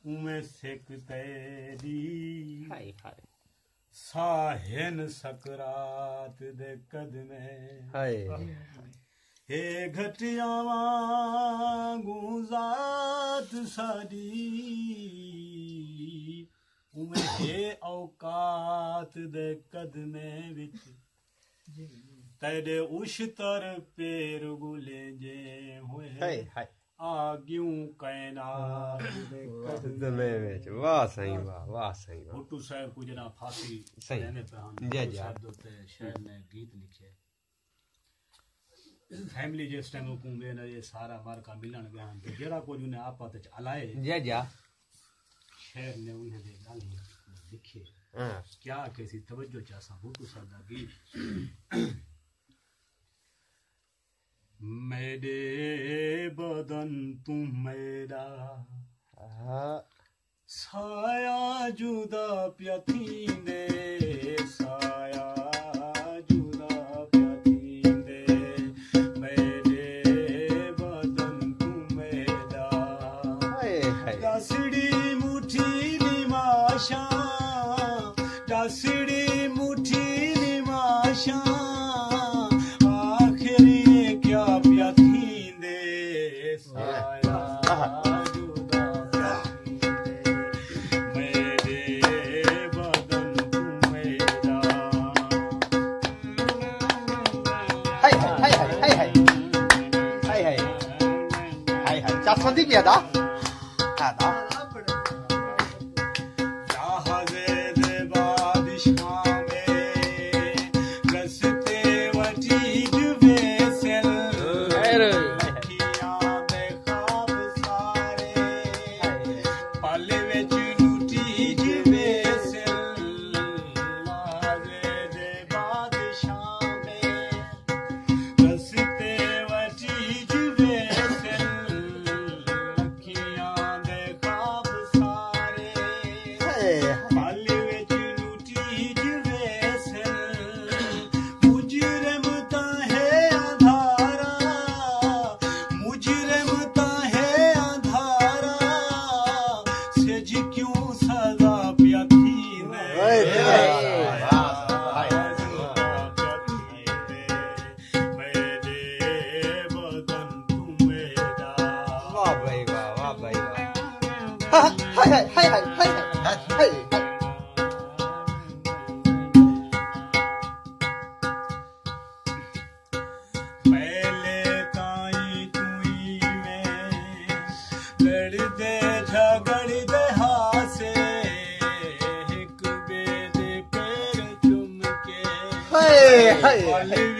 उमें सेक तेरी हाय हाय साहेन सकरात दे कदमे हाय हे घटियावा गुजात सारी उमें हे औकात दे कदमे विच तेरे उश्तर पैर गुले जे हुए हाय हाय आग्यूं कायनात दे कदमे विच वाह सही वाह सही वाह भुट्टू साहब को जना फांसी सही देने पे हम जय जय शायर ने गीत लिखे फैमिली जिस टाइम को मेरा ये सारा मार का मिलन गया तो जेड़ा को ने आपत च अलाए जय जय शायर ने उन्हें दे गाली लिखे क्या कैसी तवज्जो चासा भुट्टू साहब दा गीत मेरे बदन तुम मेरा साया जुदा प्यथींदे साया जुदा प्यथींदे मेरे बदन तुम मेरा दसड़ी मुठी निमाशा दसड़ी मुठी निमाशा संदीप यादा यादा Hey!